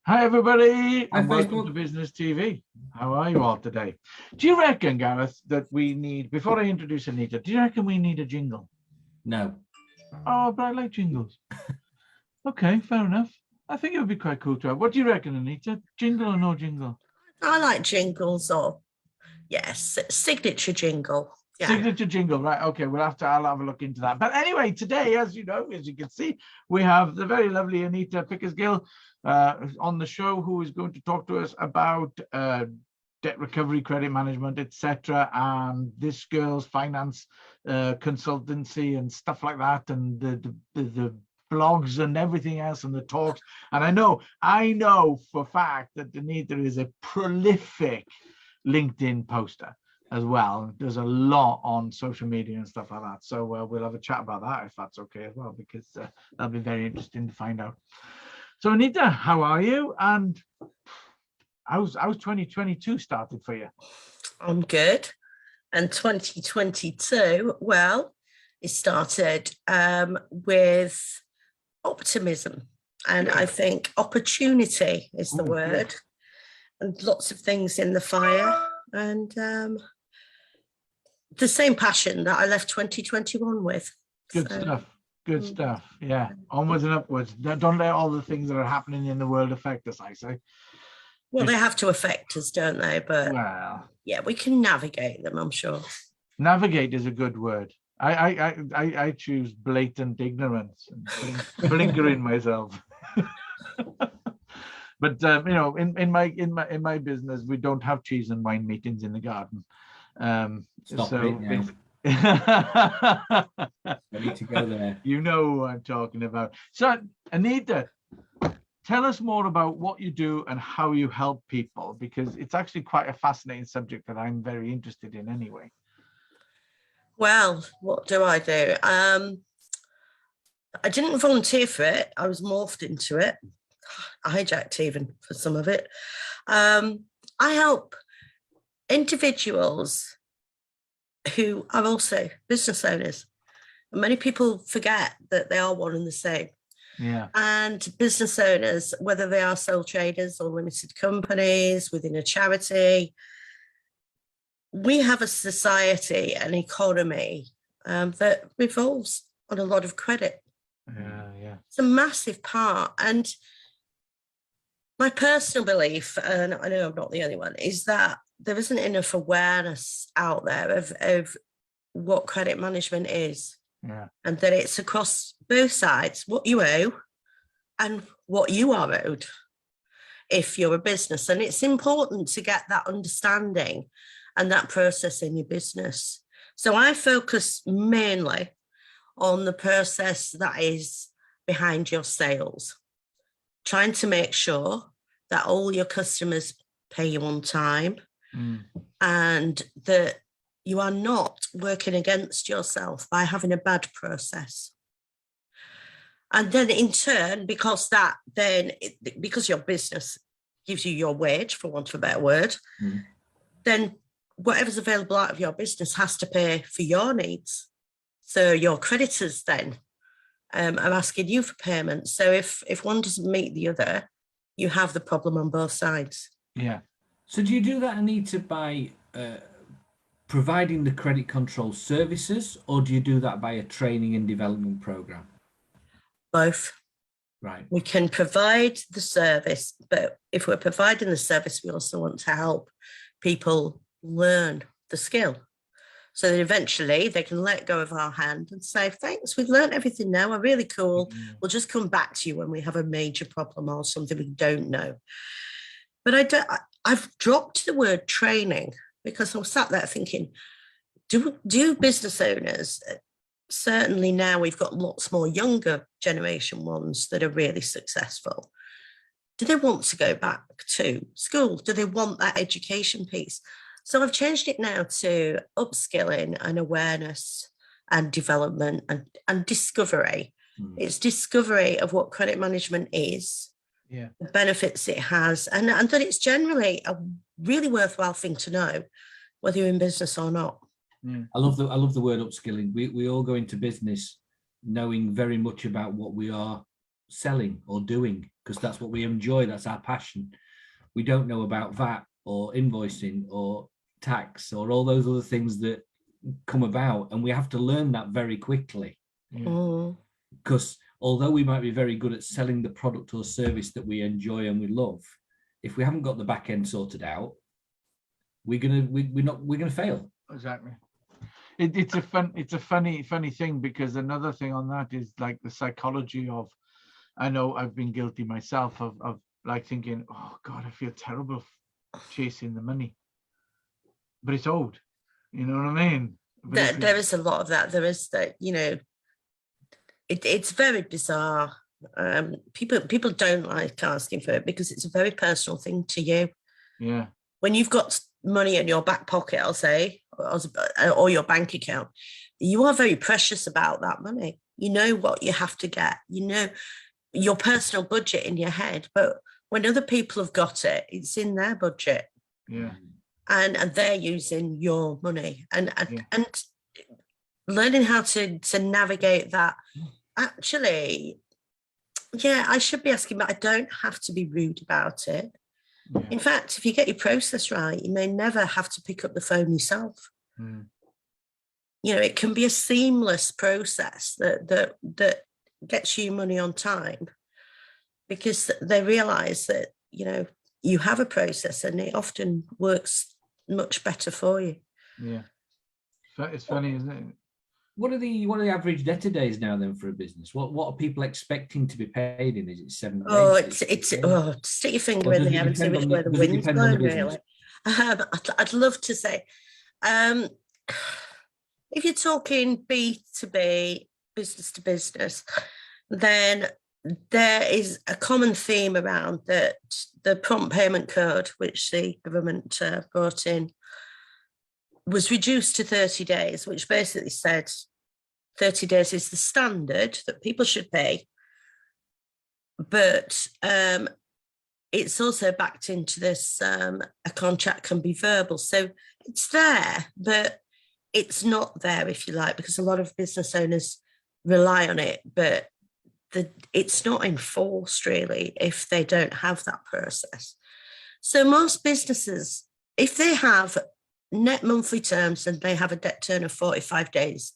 Hi, everybody, Hi, and welcome to Facebook. Business TV. How are you all today? Do you reckon, Gareth, that we need, before I introduce Anita, do you reckon we need a jingle? No. Oh, but I like jingles. Okay, fair enough. I think it would be quite cool to have. What do you reckon, Anita? Jingle or no jingle? I like jingles, or yes, signature jingle. Yeah. Signature jingle, right? Okay, I'll have a look into that. But anyway, today, as you know, as you can see, we have the very lovely Anita Pickersgill on the show, who is going to talk to us about debt recovery, credit management, etc., and this girl's finance consultancy and stuff like that, and the blogs and everything else and the talks. And I know for a fact that Anita is a prolific LinkedIn poster as well. There's a lot on social media and stuff like that. So we'll have a chat about that if that's okay as well, because that'll be very interesting to find out. So Anita, how are you? And how's 2022 started for you? I'm good. And 2022, well, it started with optimism. And I think opportunity is the word. And lots of things in the fire. And the same passion that I left 2021 with. Good stuff. Good stuff. Yeah. Onwards and upwards. Don't let all the things that are happening in the world affect us, I say. Well, they have to affect us, don't they? But well, yeah, we can navigate them, I'm sure. Navigate is a good word. I choose blatant ignorance and blinkering myself. But you know, in my business, we don't have cheese and wine meetings in the garden. Stop so it now. I need to go there. You know who I'm talking about. So Anita, tell us more about what you do and how you help people, because it's actually quite a fascinating subject that I'm very interested in anyway. Well, what do? I didn't volunteer for it. I was morphed into it. I hijacked even for some of it. I help individuals who are also business owners. And many people forget that they are one and the same. Yeah. And business owners, whether they are sole traders or limited companies within a charity, we have a society, an economy that revolves on a lot of credit. Yeah. It's a massive part. And my personal belief, and I know I'm not the only one, is that there isn't enough awareness out there of what credit management is. Yeah. And that it's across both sides, what you owe and what you are owed if you're a business. And it's important to get that understanding and that process in your business. So I focus mainly on the process that is behind your sales, trying to make sure that all your customers pay you on time and that you are not working against yourself by having a bad process. And then in turn, because your business gives you your wage, for want of a better word, then whatever's available out of your business has to pay for your needs. So your creditors then are asking you for payment. So if one doesn't meet the other, you have the problem on both sides. Yeah. So do you do that, Anita, by providing the credit control services, or do you do that by a training and development program? Both. Right. We can provide the service, but if we're providing the service, we also want to help people learn the skill so that eventually they can let go of our hand and say, thanks, we've learned everything now. We're really cool. We'll just come back to you when we have a major problem or something we don't know. But I've dropped the word training because I'm sat there thinking, do business owners, certainly now we've got lots more younger generation ones that are really successful. Do they want to go back to school? Do they want that education piece? So I've changed it now to upskilling and awareness and development and discovery. It's discovery of what credit management is, the benefits it has, and that it's generally a really worthwhile thing to know, whether you're in business or not. I love the word upskilling. We all go into business knowing very much about what we are selling or doing, because that's what we enjoy. That's our passion. We don't know about VAT or invoicing or tax or all those other things that come about, and we have to learn that very quickly. Because although we might be very good at selling the product or service that we enjoy and we love, if we haven't got the back end sorted out, we're gonna fail. Exactly. It's a funny thing, because another thing on that is like the psychology of, I know I've been guilty myself of like thinking, oh God, I feel terrible chasing the money, but it's owed. You know what I mean? There is a lot of that. There is that, you know, it's very bizarre. People don't like asking for it because it's a very personal thing to you. Yeah. When you've got money in your back pocket, I'll say, or your bank account, you are very precious about that money. You know what you have to get. You know your personal budget in your head, but when other people have got it, it's in their budget. Yeah. And they're using your money, and learning how to navigate that. Actually, yeah, I should be asking, but I don't have to be rude about it. Yeah. In fact, if you get your process right, you may never have to pick up the phone yourself. You know, it can be a seamless process that gets you money on time, because they realize that, you know, you have a process and it often works much better for you. Yeah. It's funny, isn't it? What are the average debtor days now then for a business? What are people expecting to be paid in? Is it 7 days? Oh, it's stick your finger in the air and see which way the wind's blowing, really. I'd love to say, if you're talking B2B, business to business, then there is a common theme around that the prompt payment code, which the government brought in, was reduced to 30 days, which basically said 30 days is the standard that people should pay. But it's also backed into this, a contract can be verbal. So it's there, but it's not there, if you like, because a lot of business owners rely on it, but it's not enforced really if they don't have that process. So most businesses, if they have net monthly terms and they have a debt turn of 45 days,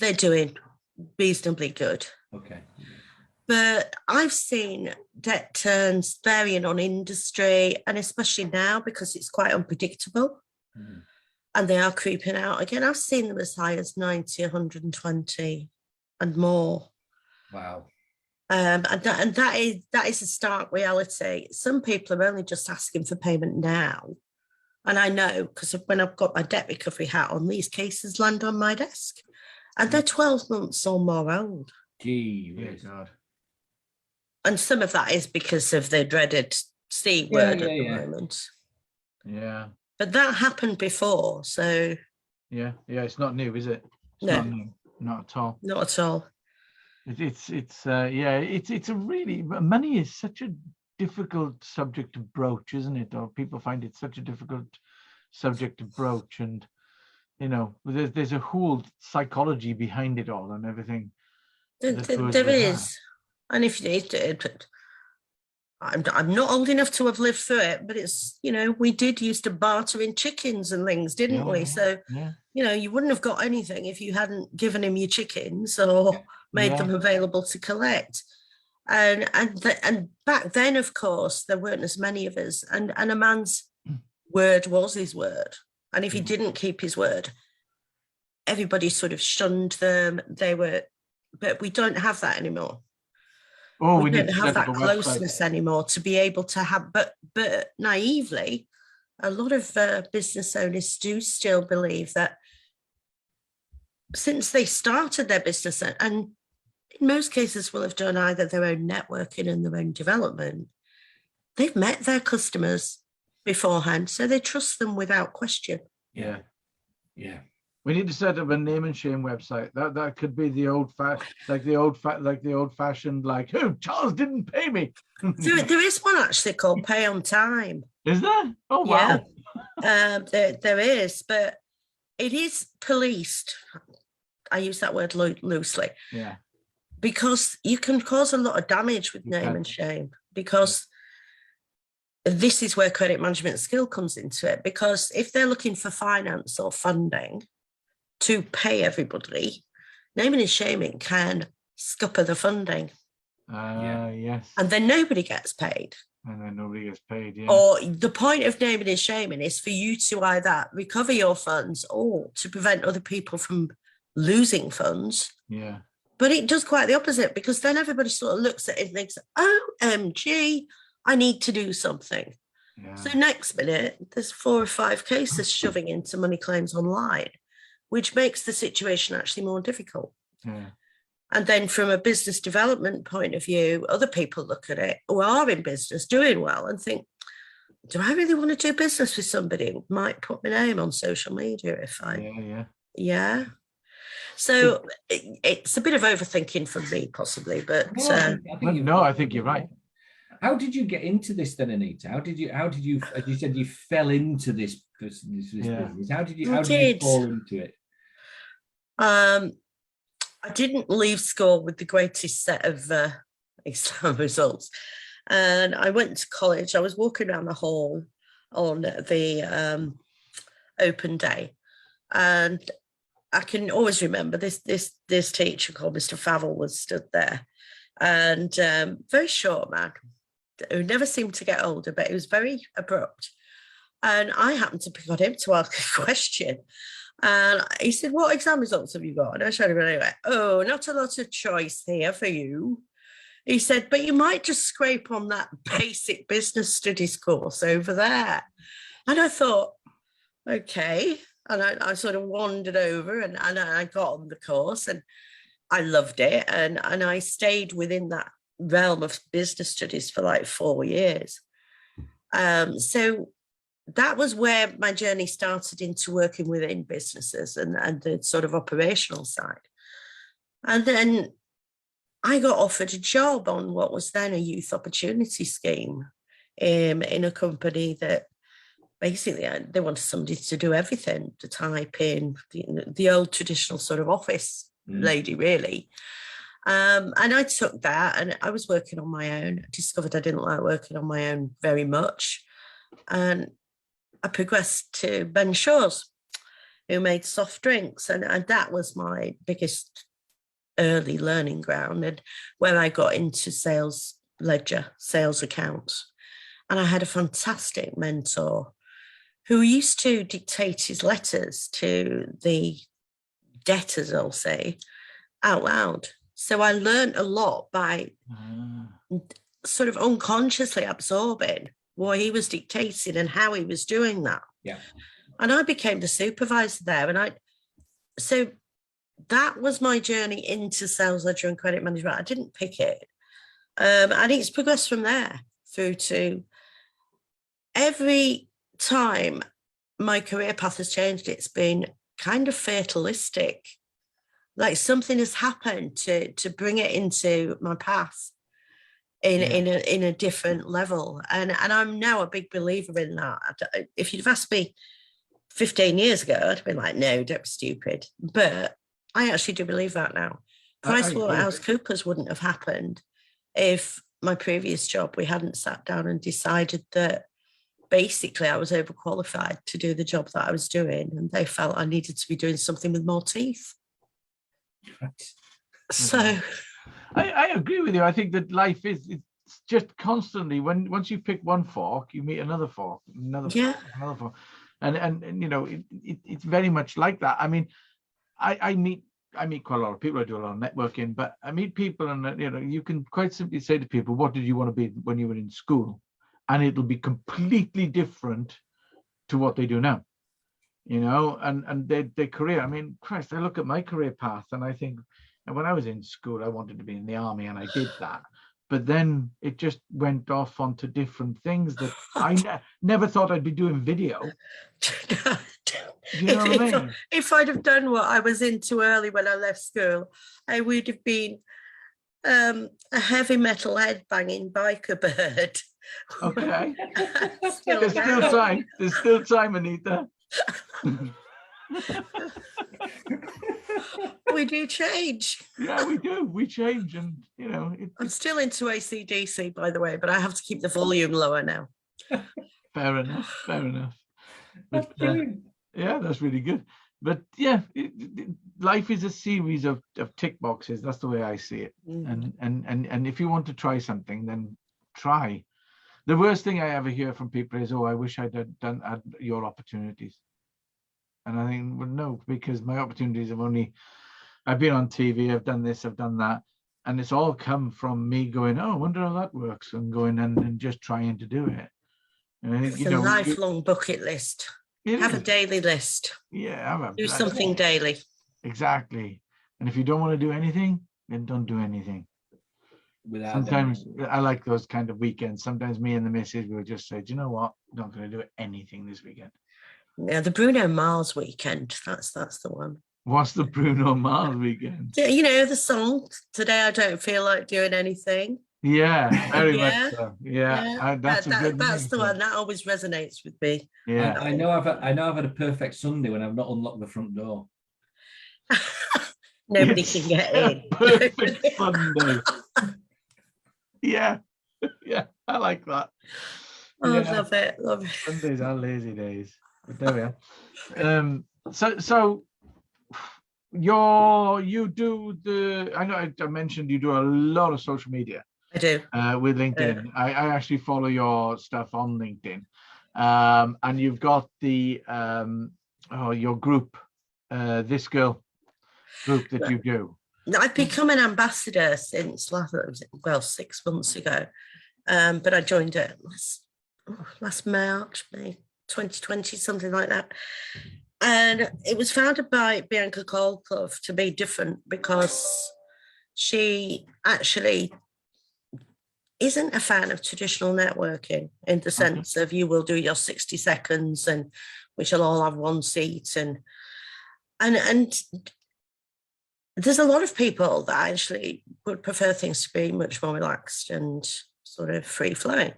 they're doing reasonably good. Okay. But I've seen debt turns varying on industry, and especially now because it's quite unpredictable and they are creeping out again. I've seen them as high as 90, 120 and more. Wow. And that is a stark reality. Some people are only just asking for payment now. And I know, because when I've got my debt recovery hat on, these cases land on my desk. And they're 12 months or more old. Gee, God. And some of that is because of the dreaded C word at the moment. Yeah. But that happened before, so... Yeah, it's not new, is it? It's no. Not new, not at all. Not at all. It's a really, money is such a difficult subject to broach, isn't it? Or people find it such a difficult subject to broach, and you know, there's a whole psychology behind it all and everything. There is, and if you I'm not old enough to have lived through it, but it's, you know, we did used to barter in chickens and things, didn't we? So, you know, you wouldn't have got anything if you hadn't given him your chickens or made them available to collect. And back then, of course, there weren't as many of us, and a man's word was his word. And if he didn't keep his word, everybody sort of shunned them. But we don't have that anymore. Oh, we don't have that closeness anymore to be able to have, but naively, a lot of business owners do still believe that since they started their business, and in most cases will have done either their own networking and their own development, they've met their customers beforehand, so they trust them without question. Yeah. We need to set up a name and shame website. That could be the old fashioned, like, oh, Charles didn't pay me. There is one actually called Pay on Time. Is there? Oh wow. Yeah. There is, but it is policed. I use that word loosely. Yeah. because you can cause a lot of damage with name and shame, because this is where credit management skill comes into it. Because if they're looking for finance or funding to pay everybody, naming and shaming can scupper the funding. Yes. And then nobody gets paid. And then nobody gets paid, yeah. Or the point of naming and shaming is for you to either recover your funds or to prevent other people from losing funds. Yeah. But it does quite the opposite, because then everybody sort of looks at it and thinks, OMG, I need to do something. Yeah. So next minute, there's 4 or 5 cases shoving into money claims online, which makes the situation actually more difficult. Yeah. And then from a business development point of view, other people look at it who are in business doing well and think, do I really want to do business with somebody who might put my name on social media if I... Yeah. So it's a bit of overthinking for me, possibly, but... I think you're right. How did you get into this then, Anita? How did you, as you said, you fell into this business. How did you fall into it? I didn't leave school with the greatest set of exam results. And I went to college. I was walking around the hall on the open day. And I can always remember this teacher called Mr. Favell was stood there. And very short man, who never seemed to get older, but he was very abrupt. And I happened to pick on him to ask a question. And he said, what exam results have you got? And I showed him anyway. Oh, not a lot of choice here for you. He said, but you might just scrape on that basic business studies course over there. And I thought, okay. And I sort of wandered over and I got on the course and I loved it. And I stayed within that realm of business studies for like 4 years. So that was where my journey started into working within businesses and the sort of operational side. And then I got offered a job on what was then a youth opportunity scheme in a company that basically they wanted somebody to do everything, to type in, the old traditional sort of office lady, really. And I took that and I was working on my own. I discovered I didn't like working on my own very much. And I progressed to Ben Shaw's, who made soft drinks. And that was my biggest early learning ground, and where I got into sales ledger, sales accounts. And I had a fantastic mentor who used to dictate his letters to the debtors, I'll say, out loud. So I learned a lot by sort of unconsciously absorbing what he was dictating and how he was doing that. Yeah. And I became the supervisor there. And so that was my journey into sales ledger and credit management. I didn't pick it. And it's progressed from there through to every time my career path has changed, it's been kind of fatalistic. Like something has happened to bring it into my path in a different level. And I'm now a big believer in that. If you'd have asked me 15 years ago, I'd have been like, no, don't be stupid. But I actually do believe that now. PricewaterhouseCoopers wouldn't have happened if my previous job, we hadn't sat down and decided that basically I was overqualified to do the job that I was doing. And they felt I needed to be doing something with more teeth. Right. So I agree with you. I think that life it's just constantly, once you pick one fork, you meet another fork, another fork. And you know, it's very much like that. I mean, I meet quite a lot of people. I do a lot of networking, but I meet people, and you know, you can quite simply say to people, "What did you want to be when you were in school?" And it'll be completely different to what they do now. You know, and their career. I mean, Christ, I look at my career path and I think, and when I was in school, I wanted to be in the army, and I did that. But then it just went off onto different things that I never thought I'd be doing video. You know what I mean? If I'd have done what I was into early when I left school, I would have been a heavy metal headbanging biker bird. Okay. There's still time, Anita. We do change. Yeah, we do. We change, and I'm still into AC/DC, by the way, but I have to keep the volume lower now. fair enough. Fair enough. That's But brilliant. yeah, that's really good. But yeah, life is a series of tick boxes. That's the way I see it. And if you want to try something, then try. The worst thing I ever hear from people is, "Oh, I wish I'd had your opportunities." And I think, well, no, because my opportunities have only, I've been on TV, I've done this, I've done that. And it's all come from me going, "Oh, I wonder how that works," and going and just trying to do it. And I think, It's a lifelong bucket list. Have a daily list. Yeah. Do something daily. Exactly. And if you don't want to do anything, then don't do anything. Sometimes I like those kind of weekends. Sometimes me and the missus will just say, "Do you know what? I'm not going to do anything this weekend." Yeah, the Bruno Mars weekend. That's the one. What's the Bruno Mars weekend? Yeah, you know the song. Today I don't feel like doing anything. Yeah, very Yeah. much so. Yeah, that's the one that always resonates with me. Yeah, I know I've had a perfect Sunday when I've not unlocked the front door. Nobody It's can get a in. perfect Sunday. Yeah, I like that. Oh, Yeah. love it. Sundays are lazy days. But there we are. So you do I know I mentioned you do a lot of social media. I do. With LinkedIn. I actually follow your stuff on LinkedIn. And you've got the your group, This Girl group that you do. I've become an ambassador since 6 months ago. But I joined it last March, May 2020, something like that. And it was founded by Bianca Colclough to be different because she actually isn't a fan of traditional networking in the sense of you will do your 60 seconds and we shall all have one seat. And there's a lot of people that actually would prefer things to be much more relaxed and sort of free flowing.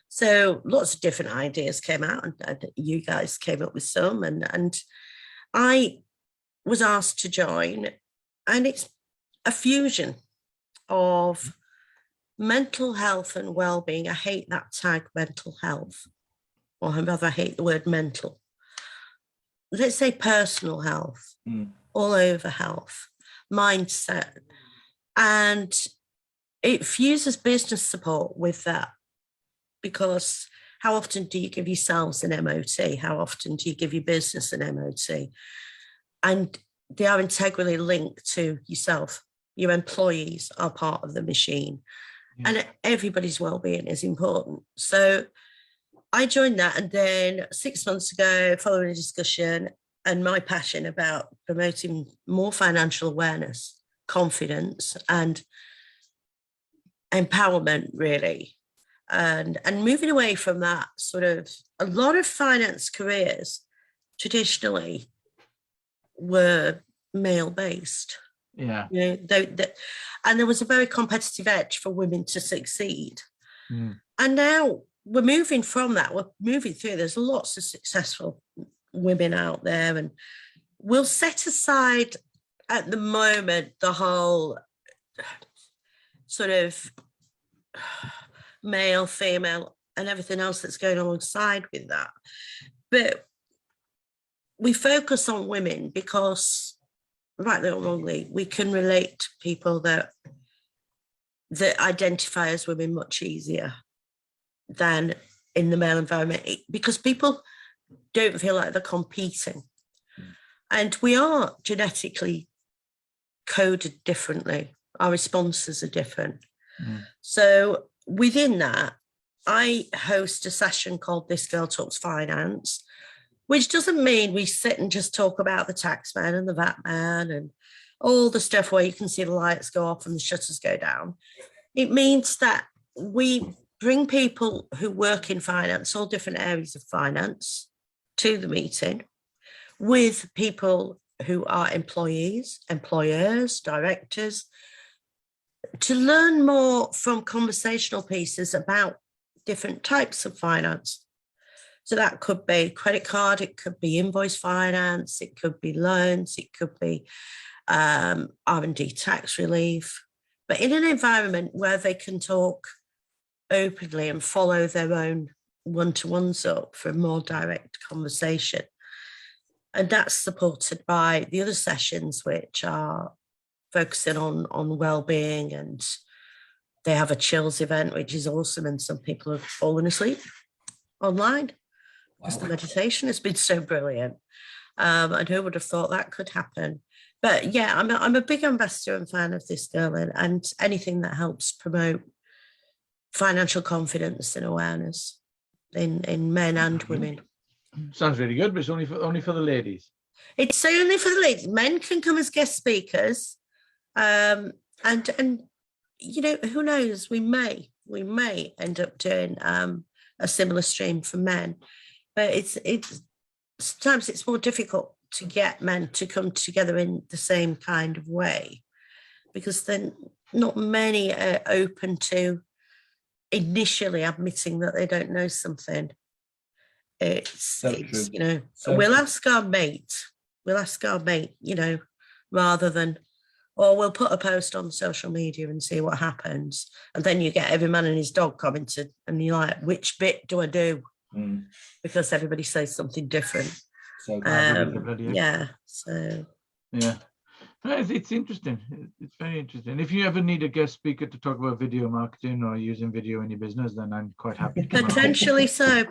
So lots of different ideas came out and you guys came up with some and I was asked to join, and it's a fusion of mental health and well-being. I hate that tag, mental health, or I rather hate the word mental. Let's say personal health, all over health, mindset, and it fuses business support with that, because how often do you give yourselves an MOT? How often do you give your business an MOT? And they are integrally linked to yourself. Your employees are part of the machine. Yeah. And everybody's well-being is important. So I joined that, and then 6 months ago, following a discussion and my passion about promoting more financial awareness, confidence, and empowerment, really, and moving away from that sort of, a lot of finance careers traditionally were male-based. Yeah. You know, and there was a very competitive edge for women to succeed. And now we're moving from that. We're moving through. There's lots of successful women out there, and we'll set aside at the moment the whole sort of male, female, and everything else that's going alongside with that. But we focus on women because, rightly or wrongly, we can relate to people that identify as women much easier than in the male environment, because people don't feel like they're competing. And we are genetically coded differently. Our responses are different. So within that, I host a session called This Girl Talks Finance, which doesn't mean we sit and just talk about the tax man and the VAT man and all the stuff where you can see the lights go off and the shutters go down. It means that we bring people who work in finance, all different areas of finance, to the meeting with people who are employees, employers, directors, to learn more from conversational pieces about different types of finance. So that could be credit card, it could be invoice finance, it could be loans, it could be R&D tax relief, but in an environment where they can talk openly and follow their own one-to-ones up for a more direct conversation. And that's supported by the other sessions, which are focusing on well-being, and they have a chills event, which is awesome. And some people have fallen asleep online because the meditation has been so brilliant. And who would have thought that could happen? But yeah, I'm a big ambassador and fan of this girl, and anything that helps promote financial confidence and awareness in men and women. Sounds really good, but it's only for the ladies. It's only for the ladies. Men can come as guest speakers, and you know, who knows? We may end up doing a similar stream for men, but it's sometimes it's more difficult to get men to come together in the same kind of way, because then not many are open to initially admitting that they don't know something. It's you know, we'll ask our mate, you know, rather than, or we'll put a post on social media and see what happens. And then you get every man and his dog commented, and you're like, which bit do I do? Because everybody says something different. So yeah. So yeah. No, it's interesting. It's very interesting. If you ever need a guest speaker to talk about video marketing or using video in your business, then I'm quite happy to come potentially so,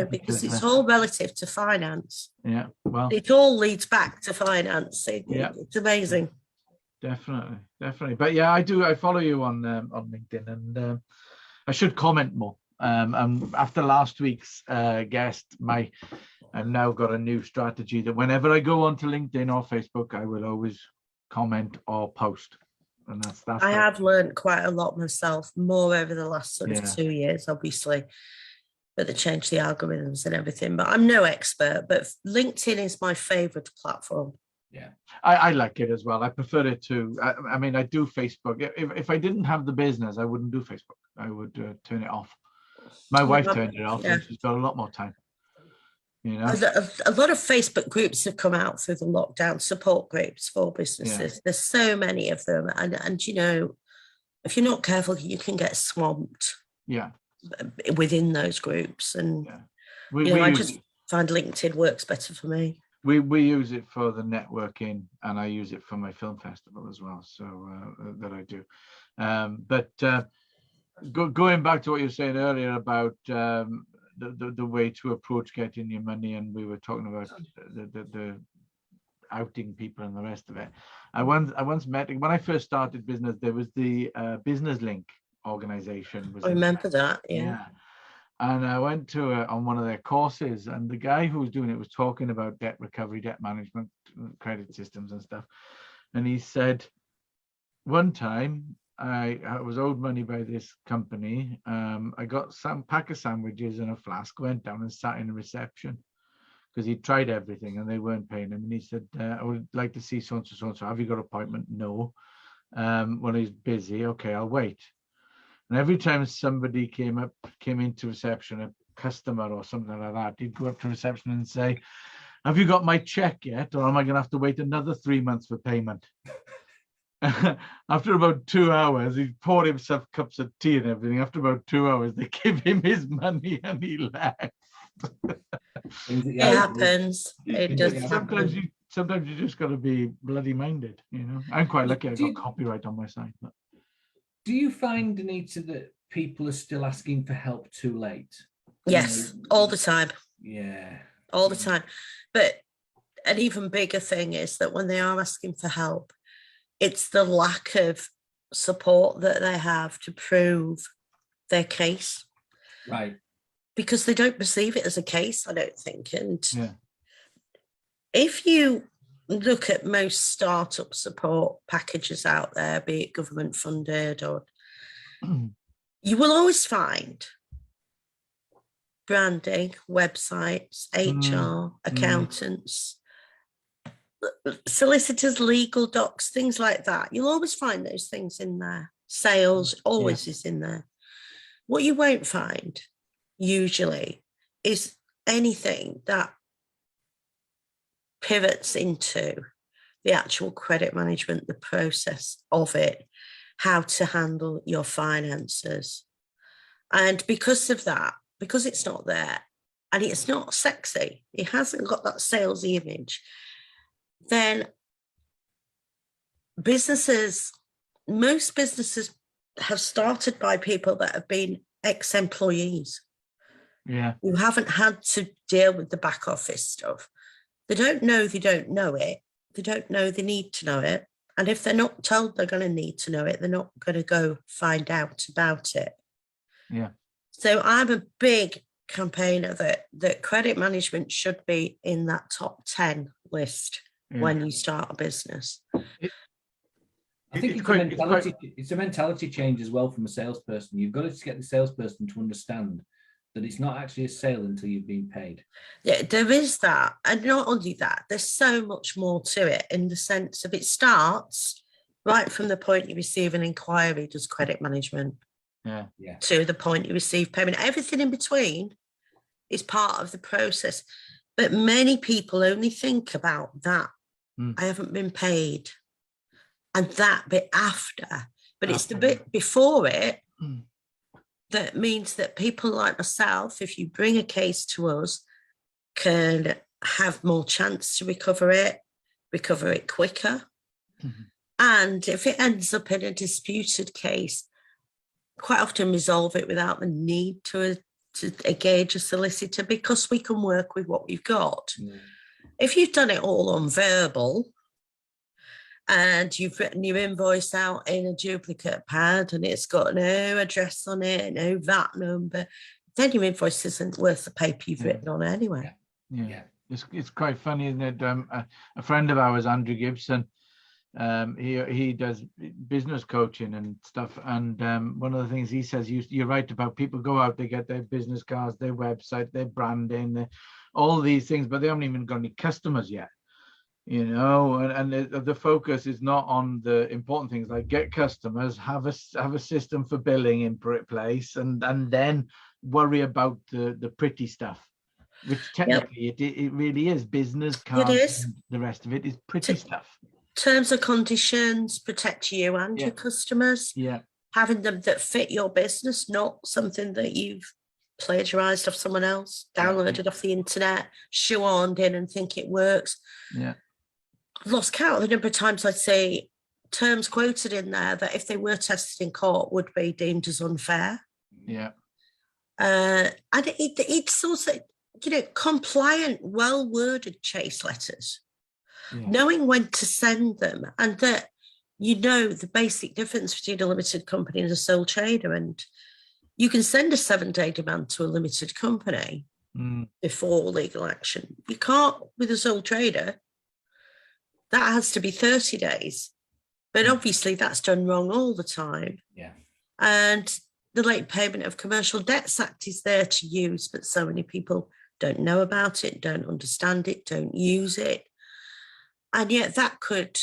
because it's all relative to finance. Yeah, well, it all leads back to finance. It's amazing. Definitely. But yeah, I follow you on LinkedIn, and I should comment more. After last week's guest, I've now got a new strategy that whenever I go onto LinkedIn or Facebook, I will always comment or post. And that's I have learned quite a lot myself, more over the last sort of 2 years, obviously, but they changed the algorithms and everything. But I'm no expert, but LinkedIn is my favorite platform. Yeah, I like it as well. I prefer it to, I mean, I do Facebook. If I didn't have the business, I wouldn't do Facebook. I would turn it off. My wife turned it off, and she's got a lot more time. You know, a lot of Facebook groups have come out through the lockdown, support groups for businesses. Yeah. There's so many of them, and you know, if you're not careful, you can get swamped. Yeah, within those groups, and I just find LinkedIn works better for me. We use it for the networking, and I use it for my film festival as well. So that I do. Going back to what you were saying earlier about the way to approach getting your money, and we were talking about the outing people and the rest of it. I once met, when I first started business, there was the Business Link organization. I remember that. Yeah. And I went to on one of their courses, and the guy who was doing it was talking about debt recovery, debt management, credit systems and stuff. And he said, one time I was owed money by this company. I got some pack of sandwiches and a flask, went down and sat in the reception because he tried everything and they weren't paying him. And he said, I would like to see so-and-so, so-and-so. Have you got an appointment? No. Well, he's busy. Okay, I'll wait. And every time somebody came into reception, a customer or something like that, he'd go up to reception and say, have you got my check yet? Or am I going to have to wait another 3 months for payment? After about 2 hours, he poured himself cups of tea and everything. After about 2 hours, they give him his money and he left. It happens. It does happen. Sometimes you just got to be bloody minded, you know. I'm quite lucky. I've got copyright on my side. But. Do you find, Anita, that people are still asking for help too late? Yes, all the time. Yeah. All the time. But an even bigger thing is that when they are asking for help, it's the lack of support that they have to prove their case. Right. Because they don't perceive it as a case, I don't think. And if you look at most startup support packages out there, be it government funded or you will always find branding, websites, HR, accountants, solicitors, legal docs, things like that. You'll always find those things in there. Sales always is in there. What you won't find usually is anything that pivots into the actual credit management, the process of it, how to handle your finances. And because of that, because it's not there and it's not sexy, it hasn't got that salesy image, then most businesses have started by people that have been ex-employees. Yeah. Who haven't had to deal with the back office stuff. They don't know it. They don't know they need to know it. And if they're not told they're going to need to know it, they're not going to go find out about it. Yeah. So I'm a big campaigner that credit management should be in that top 10 list when you start a business. I think it's a mentality change as well from a salesperson. You've got to get the salesperson to understand that it's not actually a sale until you've been paid. Yeah, there is that. And not only that, there's so much more to it in the sense of it starts right from the point you receive an inquiry, does credit management, to the point you receive payment. Everything in between is part of the process. But many people only think about that. I haven't been paid. And that bit after. But it's the bit before it that means that people like myself, if you bring a case to us, can have more chance to recover it quicker. And if it ends up in a disputed case, quite often resolve it without the need to engage a solicitor, because we can work with what we've got. If you've done it all on verbal, and you've written your invoice out in a duplicate pad and it's got no address on it, no VAT number, then your invoice isn't worth the paper you've written on anyway. Yeah. It's quite funny, isn't it? A friend of ours, Andrew Gibson, he does business coaching and stuff. And one of the things he says, you're right about people go out, they get their business cards, their website, their branding, all these things, but they haven't even got any customers yet. You know, and the focus is not on the important things like get customers, have a system for billing in place, and then worry about the pretty stuff, which technically it really is. Business cards, it is. And the rest of it is pretty stuff. Terms and conditions protect you and your customers. Yeah, having them that fit your business, not something that you've plagiarized off someone else, downloaded off the internet, shoehorned in and think it works. Yeah. I've lost count of the number of times I'd say terms quoted in there that if they were tested in court would be deemed as unfair. Yeah. And it's also, compliant, well-worded chase letters, knowing when to send them, and that the basic difference between a limited company and a sole trader. And you can send a 7-day demand to a limited company before legal action. You can't with a sole trader. That has to be 30 days. But obviously that's done wrong all the time. Yeah. And the Late Payment of Commercial Debts Act is there to use, but so many people don't know about it, don't understand it, don't use it. And yet that could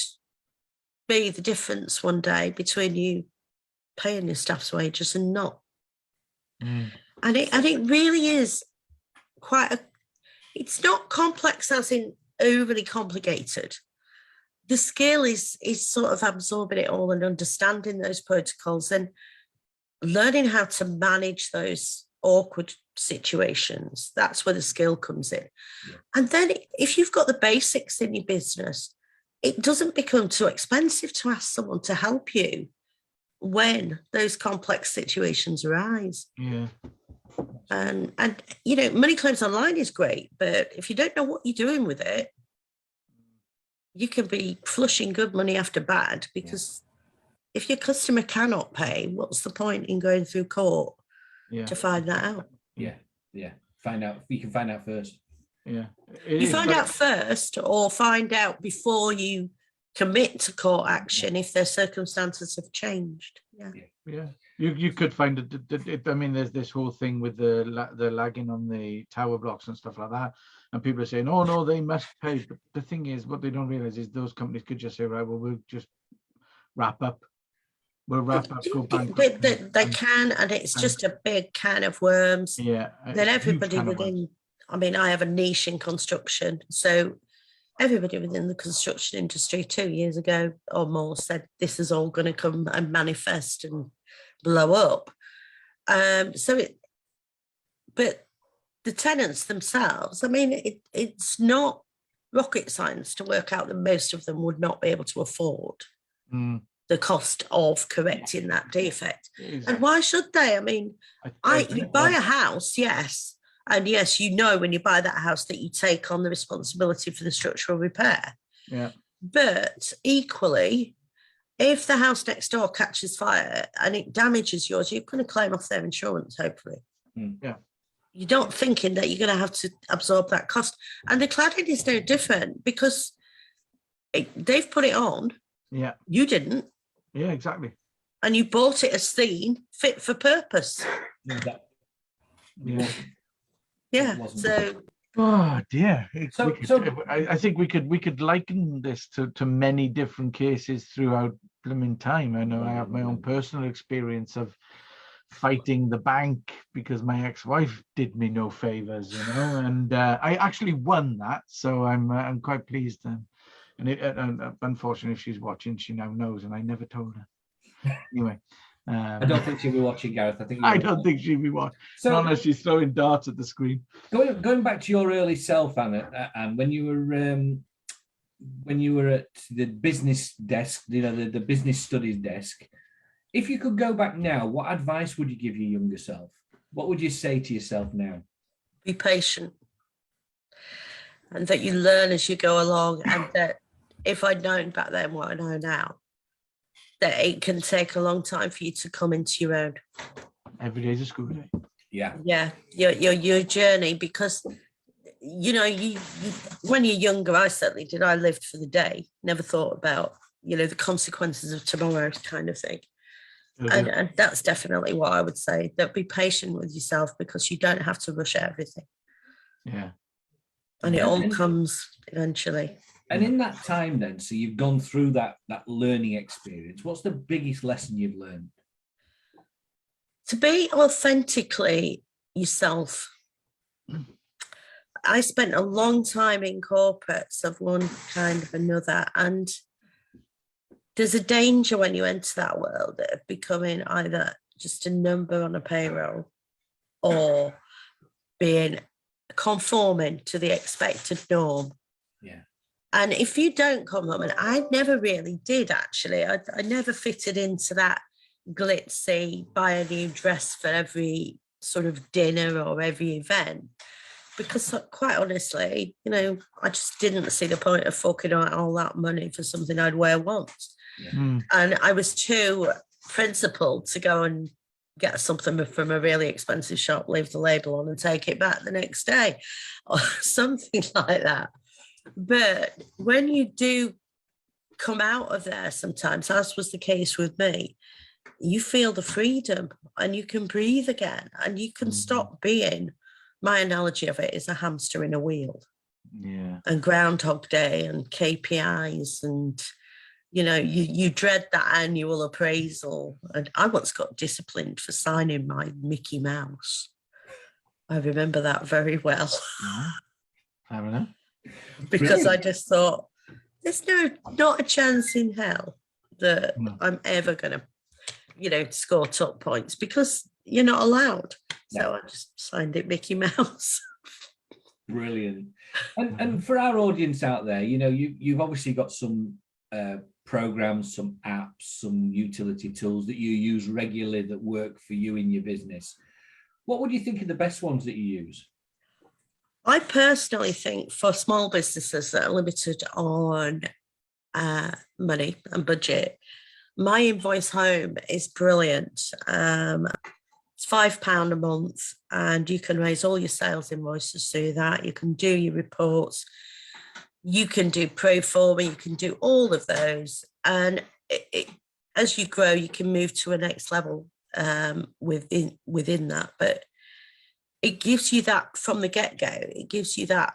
be the difference one day between you paying your staff's wages and not. And it really is it's not complex as in overly complicated. The skill is sort of absorbing it all and understanding those protocols and learning how to manage those awkward situations. That's where the skill comes in. Yeah. And then if you've got the basics in your business, it doesn't become too expensive to ask someone to help you when those complex situations arise. Yeah. And money claims online is great, but if you don't know what you're doing with it, you can be flushing good money after bad, because if your customer cannot pay, what's the point in going through court to find that out? Yeah. Find out. You can find out first. Yeah. You find out first, or find out before you commit to court action if their circumstances have changed. Yeah. You could find it. I mean, there's this whole thing with the lagging on the tower blocks and stuff like that. And people are saying, oh, no, they must pay. But the thing is, what they don't realize is those companies could just say, right, well, we'll just wrap up. We'll wrap up, go bankrupt. They can, and it's just a big can of worms. Yeah. Then everybody within I mean, I have a niche in construction. So everybody within the construction industry 2 years ago or more said this is all going to come and manifest and blow up. But the tenants themselves, I mean, it's not rocket science to work out that most of them would not be able to afford the cost of correcting that defect. Exactly. And why should they? I mean, you buy a house, yes. And yes, you know, when you buy that house that you take on the responsibility for the structural repair. Yeah. But equally, if the house next door catches fire and it damages yours, you're going to claim off their insurance, hopefully. Yeah. You're not thinking that you're going to have to absorb that cost. And the cladding is no different because they've put it on. Yeah. You didn't. Yeah, exactly. And you bought it as seen, fit for purpose. Yeah. Yeah. So. Oh dear. I think we could liken this to many different cases throughout blooming time. I know I have my own personal experience of fighting the bank because my ex-wife did me no favors, you know, and I actually won that, so I'm quite pleased. And unfortunately, if she's watching, she now knows, and I never told her. Anyway, I don't think she'll be watching, Gareth. I don't think she'll be watching. So, not unless she's throwing darts at the screen. Going back to your early self, Anna, and when you were at the business desk, you know, the business studies desk. If you could go back now, what advice would you give your younger self? What would you say to yourself now? Be patient. And that you learn as you go along. And that if I'd known back then what I know now, that it can take a long time for you to come into your own. Every day's a school day. Yeah. Yeah. Your journey, because, you know, you when you're younger, I certainly did. I lived for the day, never thought about, you know, the consequences of tomorrow kind of thing. And that's definitely what I would say, that be patient with yourself because you don't have to rush everything. Yeah. And it all comes eventually. And in that time then, so you've gone through that learning experience, what's the biggest lesson you've learned? To be authentically yourself. I spent a long time in corporates of one kind of another, and there's a danger when you enter that world of becoming either just a number on a payroll or being conforming to the expected norm. Yeah. And if you don't come home, and I never really did actually, I never fitted into that glitzy, buy a new dress for every sort of dinner or every event. Because quite honestly, you know, I just didn't see the point of forking out all that money for something I'd wear once. Yeah. And I was too principled to go and get something from a really expensive shop, leave the label on and take it back the next day or something like that. But when you do come out of there sometimes, as was the case with me, you feel the freedom and you can breathe again and you can stop being, my analogy of it is a hamster in a wheel. Yeah. And Groundhog Day and KPIs and, you know, you dread that annual appraisal. And I once got disciplined for signing my Mickey Mouse. I remember that very well. Yeah. Fair enough. Because I just thought, there's not a chance in hell that I'm ever going to, you know, score top points because you're not allowed. So I just signed it Mickey Mouse. Brilliant. And for our audience out there, you know, you've obviously got some programs, some apps, some utility tools that you use regularly that work for you in your business. What would you think are the best ones that you use? I personally think for small businesses that are limited on money and budget, my Invoice Home is brilliant. It's £5 a month and you can raise all your sales invoices through that. You can do your reports. You can do pro forma. You can do all of those. And as you grow, you can move to a next level within that. But it gives you that from the get-go. It gives you that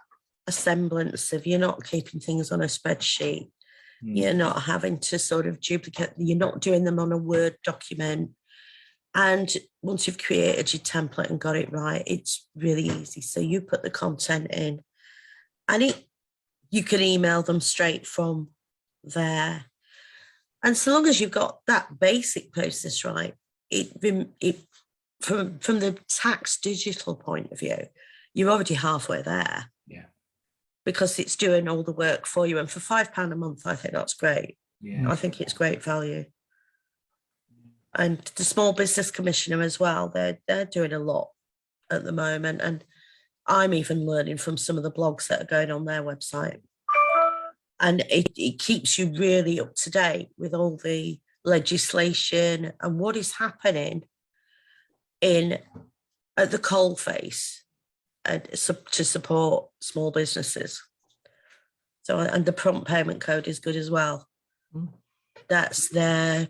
a semblance of you're not keeping things on a spreadsheet. You're not having to sort of duplicate. You're not doing them on a Word document. And once you've created your template and got it right, it's really easy. So you put the content in, and you can email them straight from there. And so long as you've got that basic process right, from the tax digital point of view, you're already halfway there. Yeah. Because it's doing all the work for you. And for £5 a month, I think that's great. Yeah. I think it's great value. And the Small Business Commissioner as well, they're doing a lot at the moment. And I'm even learning from some of the blogs that are going on their website. And it keeps you really up to date with all the legislation and what is happening at the coalface to support small businesses. So, and the prompt payment code is good as well. That's there.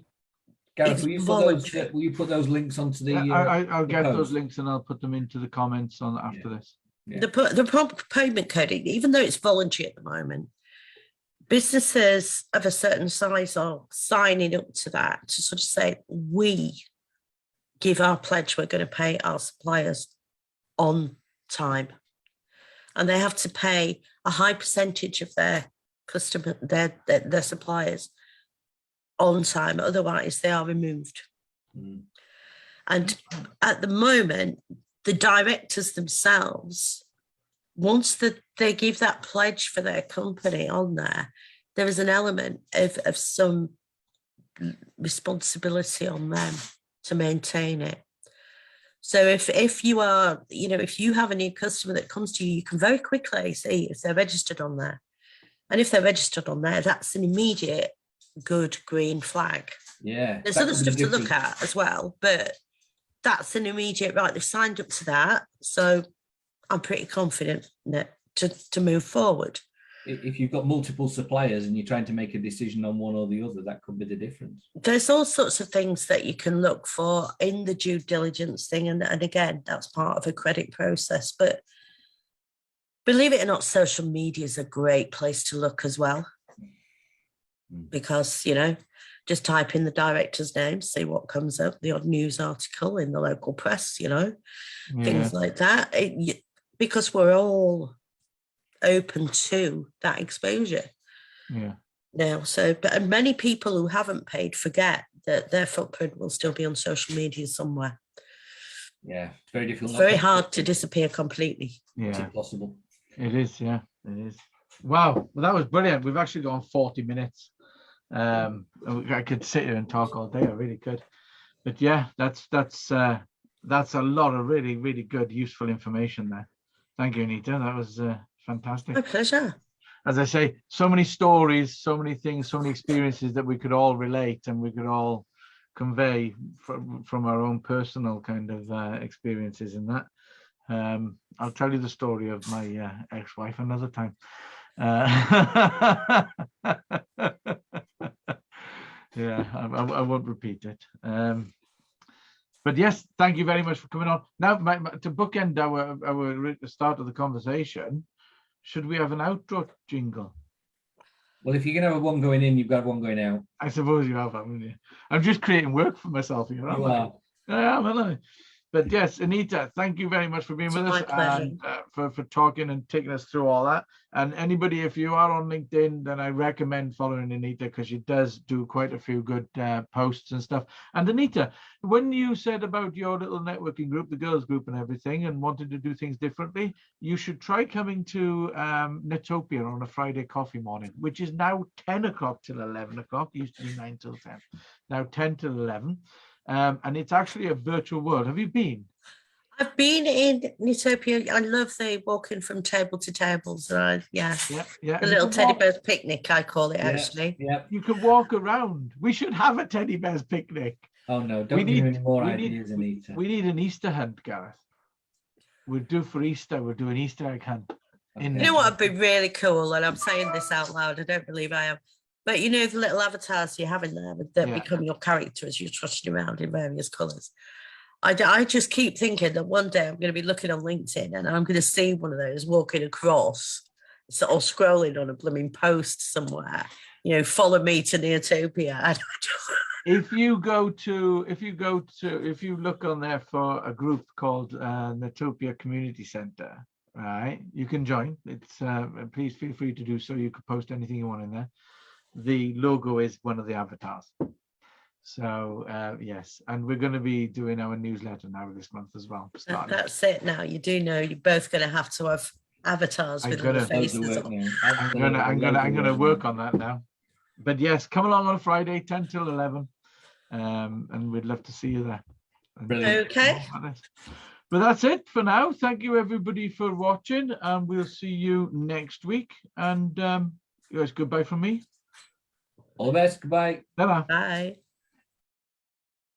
Gareth, will you put those links onto the? I'll get post? those links and I'll put them into the comments on after this. Yeah. The prompt payment coding, even though it's voluntary at the moment, businesses of a certain size are signing up to that to sort of say, we give our pledge, we're going to pay our suppliers on time. And they have to pay a high percentage of their customer, their suppliers on time, otherwise they are removed. And at the moment, the directors themselves, once they give that pledge for their company on there is an element of some responsibility on them to maintain it. So if you are, if you have a new customer that comes to you, you can very quickly see if they're registered on there. And if they're registered on there, that's an immediate good green flag. Yeah. There's other stuff to look at as well, but that's an immediate, right, they've signed up to that. So I'm pretty confident that to move forward. If you've got multiple suppliers and you're trying to make a decision on one or the other, that could be the difference. There's all sorts of things that you can look for in the due diligence thing. And again, that's part of a credit process. But believe it or not, social media is a great place to look as well. Because, just type in the director's name, see what comes up, the odd news article in the local press, things like that. Because we're all open to that exposure. Yeah. Now, but many people who haven't paid forget that their footprint will still be on social media somewhere. Yeah, it's very difficult. It's very hard to disappear completely. Yeah, it's impossible. It is. Yeah, it is. Wow, well, that was brilliant. We've actually gone 40 minutes. I could sit here and talk all day. I really could. But yeah, that's a lot of really, really good, useful information there. Thank you, Anita. That was fantastic. My pleasure. As I say, so many stories, so many things, so many experiences that we could all relate and we could all convey from our own personal kind of experiences in that. I'll tell you the story of my ex-wife another time. Yeah, I won't repeat it. But yes, thank you very much for coming on. Now, to bookend our start of the conversation, should we have an outro jingle? Well, if you're going to have one going in, you've got to have one going out. I suppose you have, haven't you? I'm just creating work for myself here. You are. I am, aren't I? But yes, Anita, thank you very much for being with us and for talking and taking us through all that. And anybody, if you are on LinkedIn, then I recommend following Anita because she does do quite a few good posts and stuff. And Anita, when you said about your little networking group, the girls group and everything, and wanted to do things differently, you should try coming to Netopia on a Friday coffee morning, which is now 10 o'clock till 11 o'clock. It used to be 9 till 10, now 10 till 11. And it's actually a virtual world. Have you been? I've been in Netopia. I love the walking from table to tables. The little teddy bear's picnic, I call it, actually. Yeah. You can walk around. We should have a teddy bear's picnic. Oh, no, don't give me any more ideas, Anita. We need an Easter hunt, Gareth. We'll do for Easter. We'll do an Easter egg hunt. Okay. You know what would be really cool, and I'm saying this out loud, I don't believe I am, but the little avatars you have in there that become your character as you're trotting around in various colours. I just keep thinking that one day I'm going to be looking on LinkedIn and I'm going to see one of those walking across, sort of scrolling on a blooming post somewhere, follow me to Neotopia. if you look on there for a group called Natopia Community Center, right, you can join. It's please feel free to do so. You can post anything you want in there. The logo is one of the avatars. So yes, and we're going to be doing our newsletter now this month as well. starting. That's it now. You do know you're both going to have avatars I'm with all the gonna- faces Loads of on. work now. I'm Absolutely, gonna loads of work on that now. But yes, come along on Friday, 10 till 11, and we'd love to see you there. And Brilliant. Okay. But that's it for now. Thank you everybody for watching, and we'll see you next week. And guys, goodbye from me. All the best. Goodbye. Ta-ra. Bye.